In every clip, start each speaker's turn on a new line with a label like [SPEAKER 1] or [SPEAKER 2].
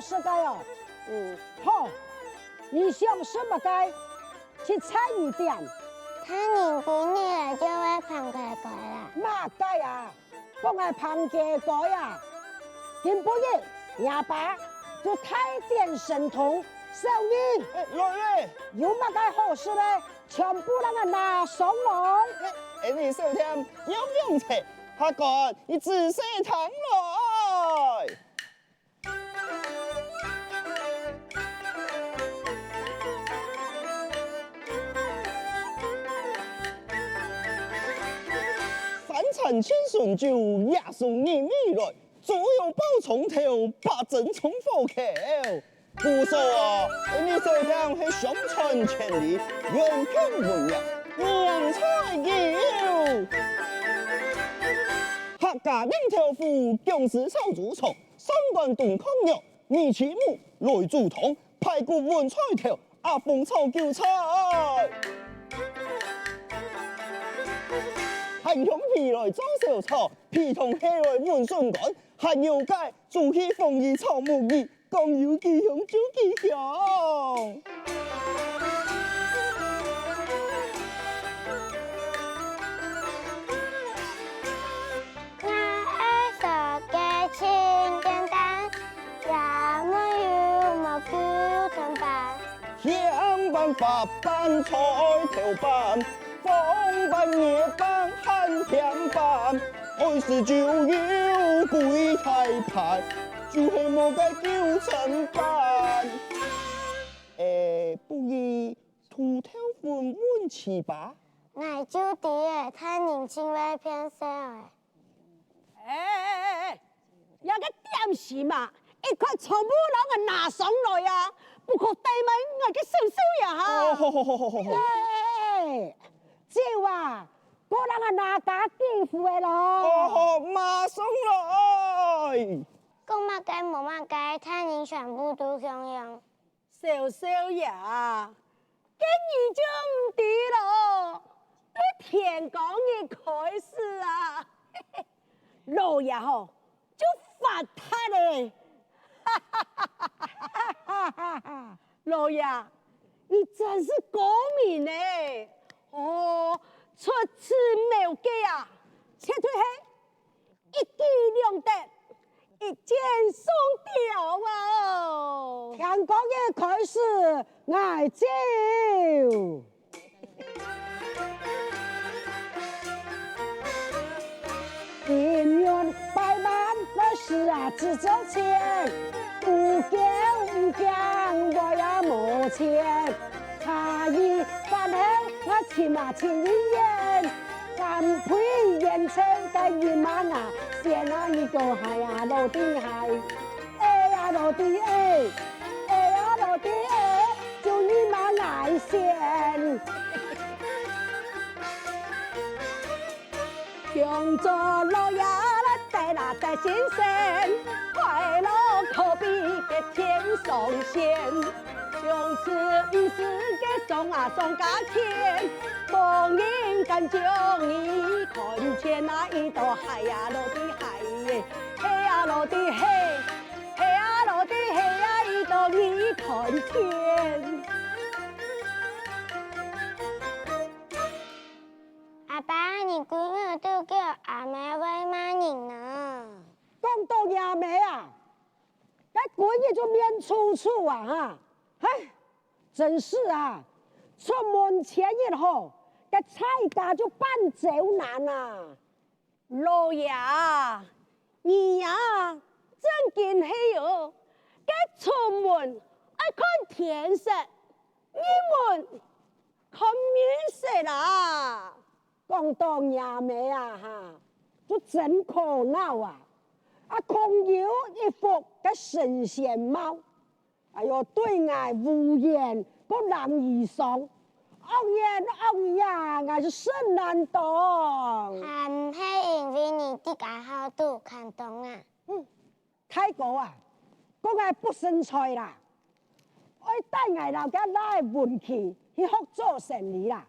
[SPEAKER 1] 事该哦。好，你想什么该去参与点？
[SPEAKER 2] 他年纪大了就会旁改改啦。
[SPEAKER 1] 嘛该啊，讲来旁改改啊，今半夜爷爸就开点神通，小你
[SPEAKER 3] 来嘞！
[SPEAKER 1] 有嘛该好事呢？全部人个拿上来。
[SPEAKER 3] 你小听有用车，他讲你仔细听来。三餐千顺酒，夜送年味来，左右包葱头，八珍葱火口。不说啊，你小听是相传千里，远近闻名，娘菜油。客家两条虎，姜丝炒猪肠，三段炖炕肉，米翅母来煮汤，排骨温菜头，阿凤炒韭菜。汉香皮来做小炒，皮同下来温笋干，汉油盖煮起凤耳炒木耳，讲有几香就几香。香板发板菜头板，风板夜板汉甜板，爱是就有贵太盘，就是莫该丢成板。不如秃头混混七八。
[SPEAKER 2] 奶就滴诶，他年轻会偏少诶。
[SPEAKER 1] 有个点事嘛，一块全部人个拿上来呀，不可对门我个少少呀哈。
[SPEAKER 3] 好。
[SPEAKER 1] 酒啊，个人个拿家几副的咯。
[SPEAKER 3] 马上来。
[SPEAKER 2] 讲嘛该无嘛该，他人全部都相样。
[SPEAKER 1] 少少呀，今年就唔对咯，都天光日开始啊，老爷吼就发他嘞，老爷，你真是高明呢，哦，出此谋计啊，切退黑，一举两得。一箭双雕啊！天光日开始爱酒，姻缘百万那是啊只挣钱，不讲我也没钱，茶艺饭后我起码情姻缘，干配烟尘该一满啊！见啊一个海呀落地海，哎呀落地哎，哎呀落地哎，就一马爱线。工作老爷来带那在心上，快乐可比个天上仙。从此不是个送啊送家钱，光阴敢将你看见那一道海呀落地海耶，嘿呀落地嘿，嘿呀落地嘿呀一道你看见。
[SPEAKER 2] 阿爸，你闺女都叫阿妹为骂人呢？
[SPEAKER 1] 讲到阿妹啊，那闺女就面楚楚啊哈。哎，真是啊！出门前以后，这菜价就办走难啊！老爷，你呀，真见嘿哟！这出门爱看天色，你们看面色啦！讲到阿妹啊哈，就真可恼啊！啊，空有一副个神仙貌。哎呦，对外无言，不难以伤。恶言呀，我是甚难当。
[SPEAKER 2] 还唔系因为你啲家好都看懂啊？
[SPEAKER 1] 太过啊，讲我不生财啦，我带我老家来运气去学做生意啦。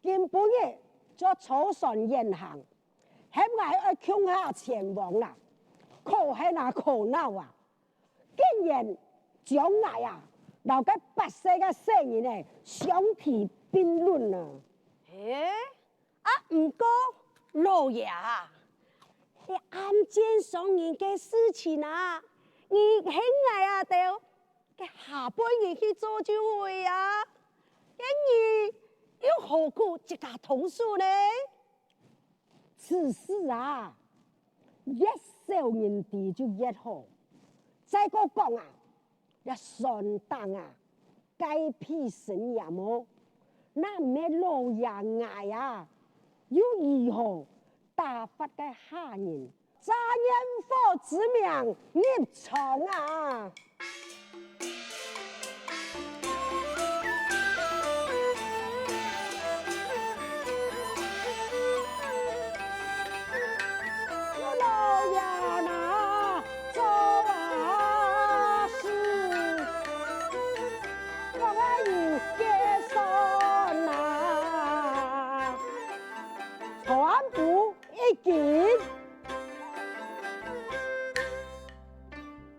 [SPEAKER 1] 今半夜做草船沿行，喺我要穷下前往啦，可系那可恼啊！竟然将来啊，留个百世个世人呢，相提并论啊！
[SPEAKER 4] 唔过老爷啊，你案件上人嘅事情啊，你现在啊就嘅下半日去做就会啊，跟你又何故一家同事呢？
[SPEAKER 1] 此事啊，越少人知就越好。再个讲啊，要上当啊，该批神也冇，那咩老爷爱啊，又如何打发嘅下人，炸烟火之名入藏啊？老爷那做啊事，我有结算啊，全部一件。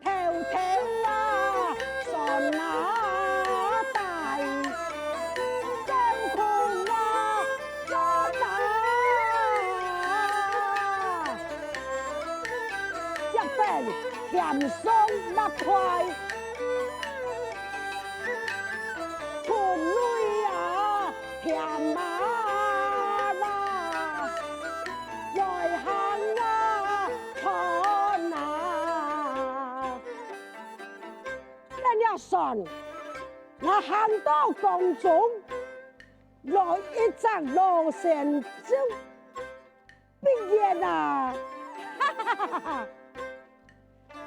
[SPEAKER 1] 偷偷啊，算啊大，辛苦啊做大，这份甜松那块，苦泪啊甜啊啦，来行啊穿啊。咱要算，我行到宫中，来一张罗线就毕业啦！哈哈哈哈！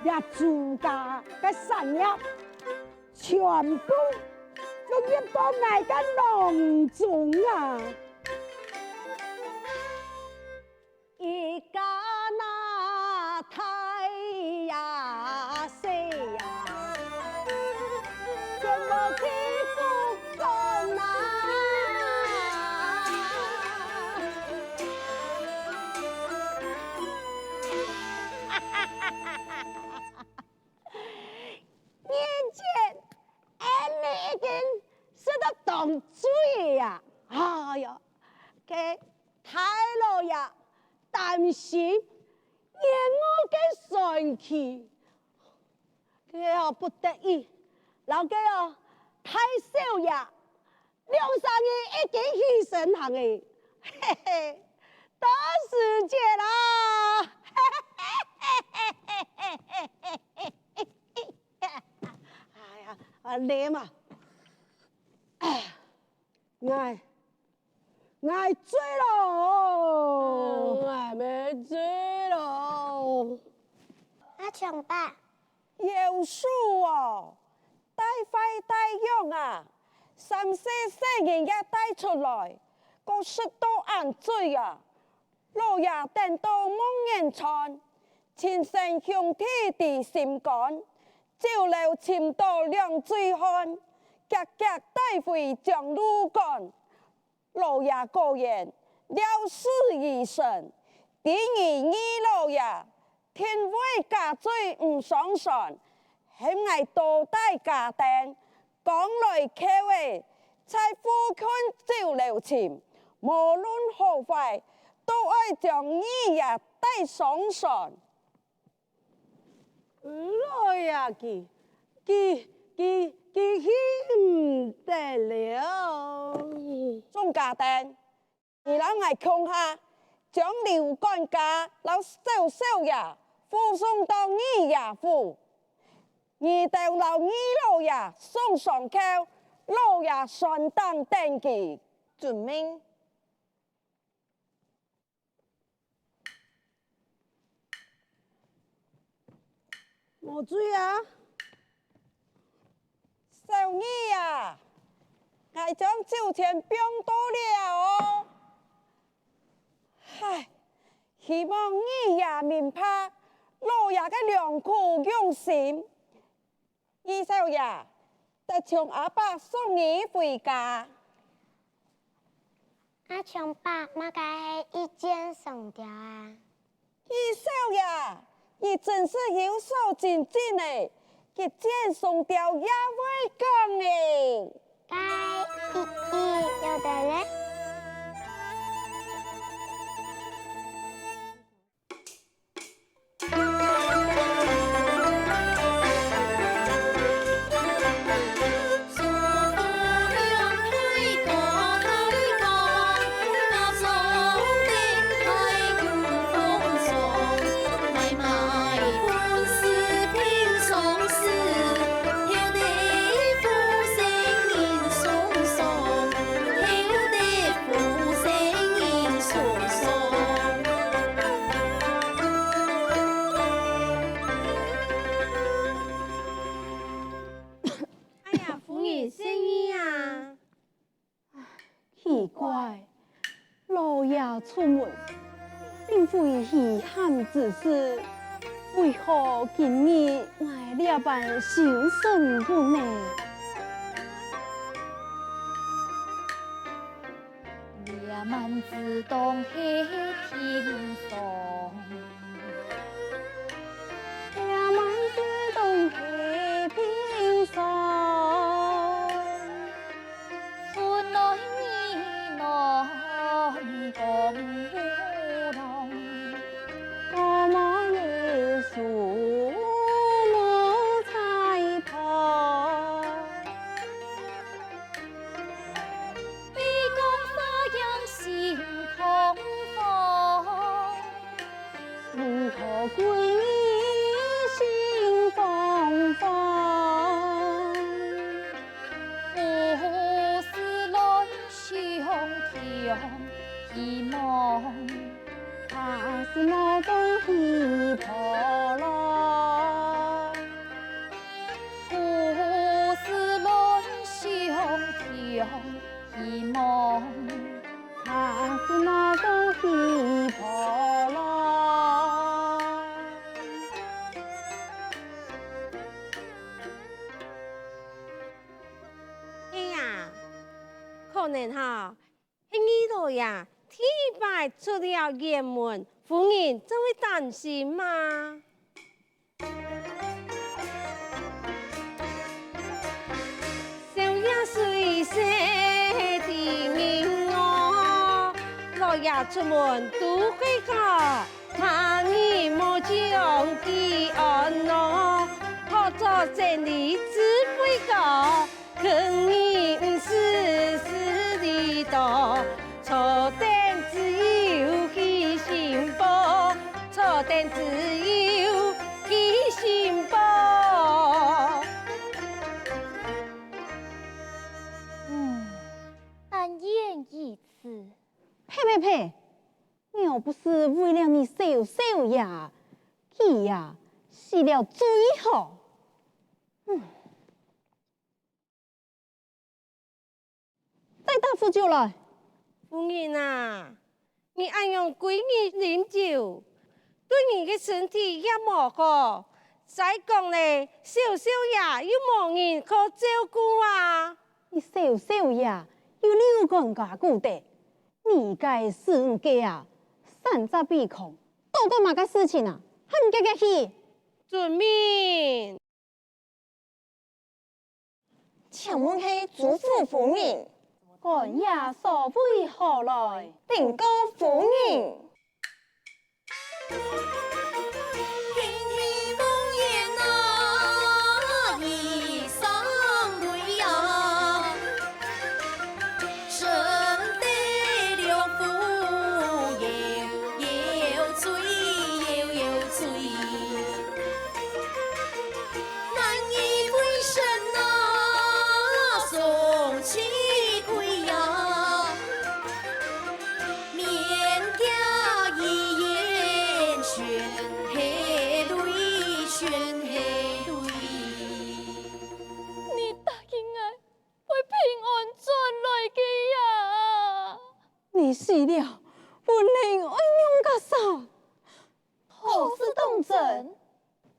[SPEAKER 1] 也自家嘅产业全部都入到我嘅囊中啊！
[SPEAKER 4] 一家那太呀死呀，怎么欺负公啊？眼前，你已经是个当嘴呀！哎呀，给太老爷担心，让我给生气，佢不得已，老嘅太少爷两三年已经牺牲行嘅，嘿嘿，到时节啦！哎呀，你嘛，
[SPEAKER 1] 我醉咯，
[SPEAKER 4] 我没醉咯。
[SPEAKER 2] 阿强爸，
[SPEAKER 4] 有数哦，带快带用啊，3、4世人也带出来，个食到眼醉啊，老爷等到梦魇穿，前生向天地心肝，照料前到两醉汉，格格带回将路干。老爷果然了事已成，第二老爷天威家罪唔上船，险爱多带家丁，讲来客话，在夫君照料前，无论何坏，都爱将你也带上船。
[SPEAKER 1] 老爷佢唔得了。
[SPEAKER 4] 众家丁，你老爱穷下，将刘干家老少少爷护送到你爷府，你到老你老爷送上口，老爷算当登记，遵命。
[SPEAKER 1] 冇醉啊！
[SPEAKER 4] 少爷呀，我将酒钱变多了哦。唉，希望你也明白老爷的良苦用心。二少爷，得从阿爸送你回家。
[SPEAKER 2] 阿强爸，乜解係一箭上吊啊？
[SPEAKER 4] 二少爷，你真是有手真劲呢！佢真送掉也會講誒。
[SPEAKER 2] 该有的嘞。
[SPEAKER 1] 奇怪，老爷出门，并非遗憾之事，为何今日来了般小身份呢？
[SPEAKER 5] 夜晚自动黑天上，
[SPEAKER 1] 夜晚自动黑天上，
[SPEAKER 5] 村内呢喃共乌龙，
[SPEAKER 1] 我们耶稣莫猜破。
[SPEAKER 5] 悲公发扬心空风，
[SPEAKER 1] 为何归心风风？
[SPEAKER 5] 富士论胸挑希望，
[SPEAKER 1] 他是我公喜婆罗，
[SPEAKER 5] 富士论胸挑希望。
[SPEAKER 1] 他是我公喜婆罗。
[SPEAKER 4] 哎呀，可能哈，喺呢度呀，天拜出了衙門，夫人真會擔心嘛。小爺水色的明我，老爺出門都會講，他你莫將佢安樂，學做真理只會講。肯你唔是的多，错点只有去幸福，错点只有去幸福。
[SPEAKER 5] 但愿一此。
[SPEAKER 1] 呸！我不是为了你小小呀，他呀死了最好。再大夫就来。
[SPEAKER 4] 夫人啊，你爱用闺女饮酒，对你的身体也无好。再讲嘞，小小呀又无人可照顾啊。
[SPEAKER 1] 你小小呀，有六个家顾的，你该是家啊，三杂鼻孔，多个嘛个事情啊，很个个去。
[SPEAKER 4] 遵命。
[SPEAKER 6] 请问是主妇夫人，
[SPEAKER 1] 俺也所为何来？
[SPEAKER 6] 定高夫人。
[SPEAKER 1] 你死了，本令爱娘个啥？
[SPEAKER 6] 何事当真？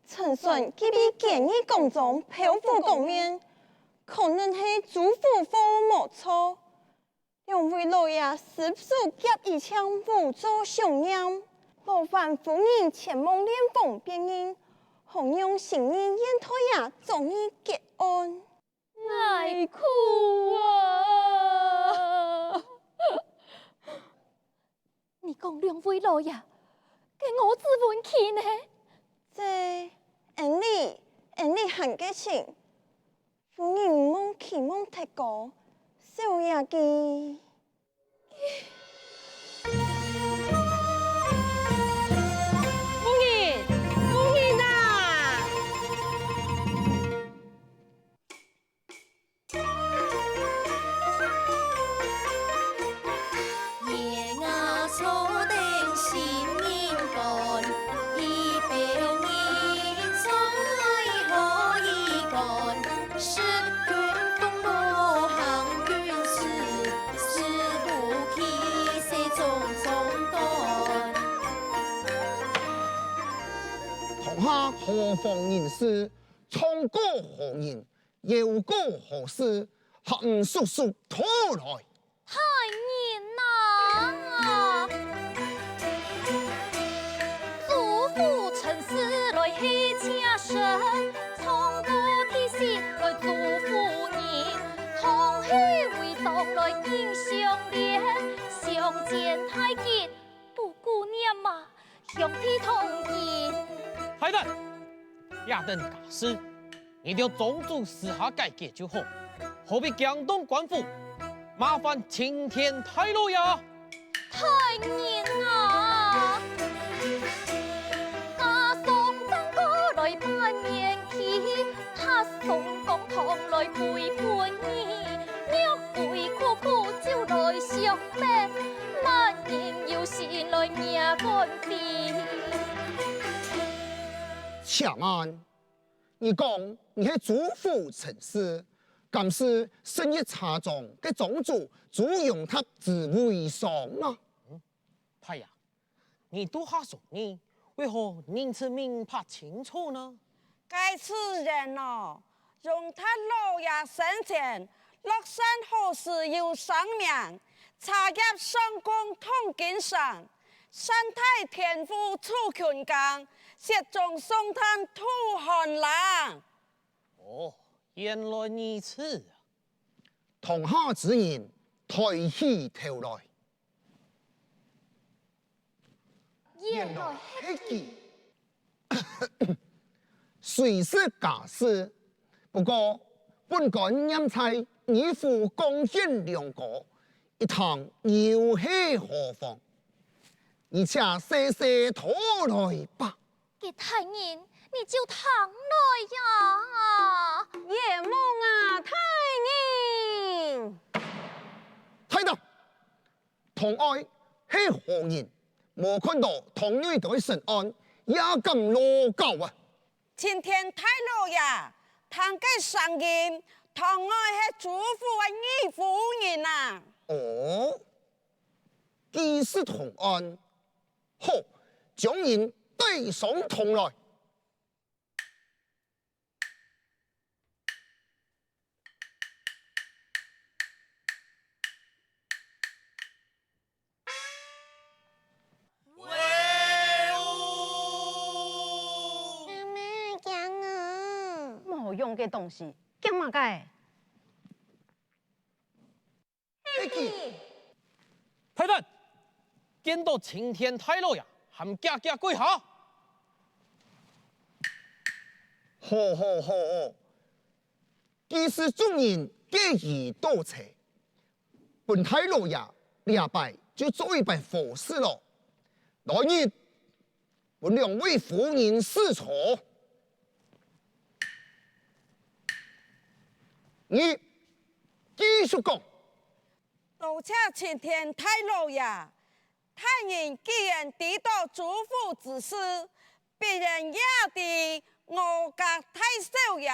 [SPEAKER 6] 陈顺给你建议公众漂浮公面，可能是主妇夫莫错。两位老爷是否夹一枪辅助上央？劳烦夫人前往练风变音，好让成年烟台呀，终于结案。
[SPEAKER 5] 爱哭啊！你讲两位老爷，给我自问起呢？
[SPEAKER 6] 这俺你很激情，夫人梦期望太高，少爷记。
[SPEAKER 4] 夫人啊！
[SPEAKER 7] 夜雅初定心面干，一表面从来可以干，是君风罗行军事，是不气势重重干。
[SPEAKER 3] 同下何妨人事，冲过何人，要过何事，含叔叔拖来。
[SPEAKER 5] 太年呐！祖父陈氏来喜车神，从古天师来祝福年，同喜为堂来敬相连，相见太吉，不顾念嘛，向天同言。
[SPEAKER 8] 太太，亚等假事，你就宗主私下解决就好，何必江东官府？麻烦青天太老爷。
[SPEAKER 5] 太年啊！家送张哥来扮演戏，他送公堂来陪伴你，约会苦苦就来相伴，万人有心来命干地。
[SPEAKER 3] 且慢，你讲你是主妇陈氏，敢是生意差中嘅宗主朱永泰之为上啊？
[SPEAKER 8] 太爷，你都下说你，为何宁此明拍清楚呢？
[SPEAKER 4] 该此人哦，容他老爷生前落山何时有生命，茶叶上公通经上，山太天父出群刚，雪中送炭吐寒冷。
[SPEAKER 8] 哦，原来如此啊！
[SPEAKER 3] 同下之言，抬起头来。
[SPEAKER 5] 原来
[SPEAKER 3] 黑记，虽是假事，不过本该念在义父贡献两国，一趟又是何妨？你且细细讨来吧。
[SPEAKER 5] 给太年，你就躺来呀！
[SPEAKER 6] 夜梦啊，太人。
[SPEAKER 3] 睇到同爱是何人？无看到同女在审案，也咁罗教啊！
[SPEAKER 4] 青天太老爷，堂嘅上任，堂外係主妇嘅义夫人啊。
[SPEAKER 3] 哦，既是同案，好，将人带上同来。
[SPEAKER 2] 阿妈讲啊，
[SPEAKER 1] 冇用嘅东西，干嘛嘅？
[SPEAKER 8] 太太，见到青天太老爷，含家家跪下。
[SPEAKER 3] 好好好，既是众人皆宜多车，本太老爷礼拜就做一拜佛事咯。来日，本两位夫人试坐。你继续讲。
[SPEAKER 4] 多谢青天太老爷，太人既然得到主父之事，别人也得我家太少爷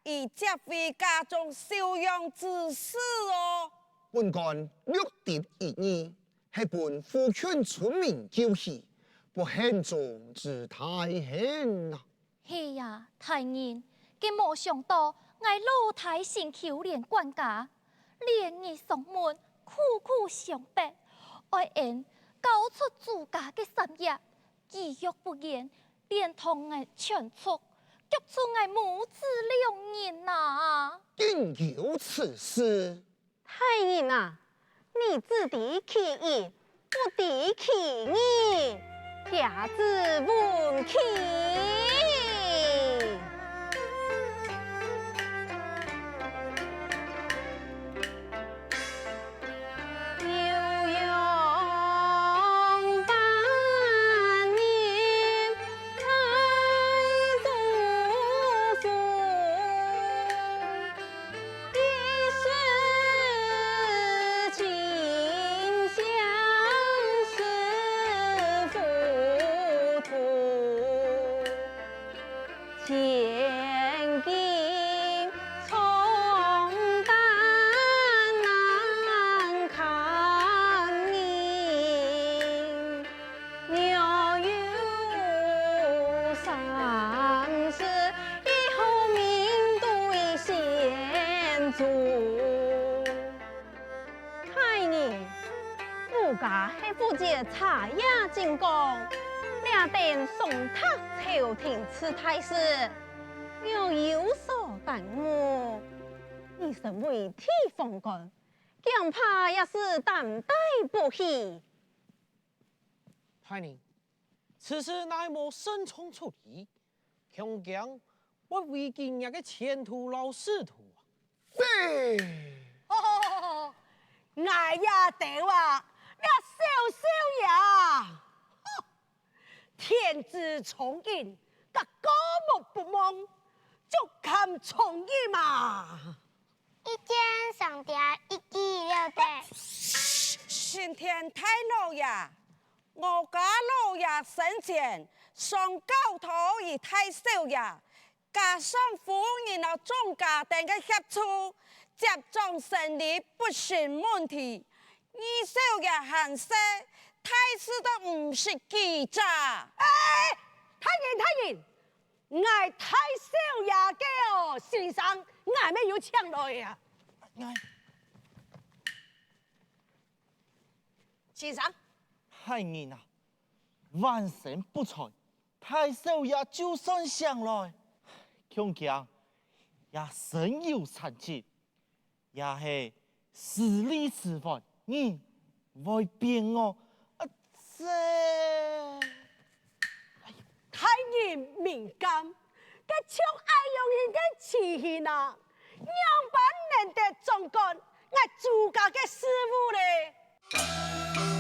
[SPEAKER 4] 以接回家中修养之事哦。
[SPEAKER 3] 本干略跌一二，系本夫劝村民救喜，不限中之太险啊！
[SPEAKER 5] 是呀，太年，佢冇想到挨老太先求连管家，连日上门，苦苦相逼，爱人交出自家嘅产业，意欲不言，连同嘅全出，脚出爱母子两人呐。
[SPEAKER 3] 竟有此事！
[SPEAKER 6] 太人啊，你自敌其意，不敌其意，假自问气。千金重担难扛银，鸟有三世，以后名对先祖。太人，我家系负责茶叶进贡。两等送他朝廷赐太师，要有所耽误。你身为地方官，恐怕也是担待不起。
[SPEAKER 8] 太宁，此事乃莫慎重处理，恐将我为今日的前途老仕途啊！
[SPEAKER 1] 哦，哎呀，对哇，你小小呀！天资聪颖，甲高木不忘，就看聪颖嘛。
[SPEAKER 2] 一见上吊，一记了得。
[SPEAKER 4] 今天太老爷，我家老爷生前上高头与太少爷，加上夫人和众家等嘅协助，接种胜利不成问题。二少爷行事。太师都唔是记者，
[SPEAKER 1] 哎，太人，我太少爷嘅哦，先生，我没有抢来呀。先生，
[SPEAKER 3] 太人啊，万神不才，太少爷就算上来，恐惊也身有残疾，也是实力迟缓，你为变我。
[SPEAKER 1] 太人敏感，佢像爱用人嘅气气呐，让班人得总干，我自家嘅师傅咧。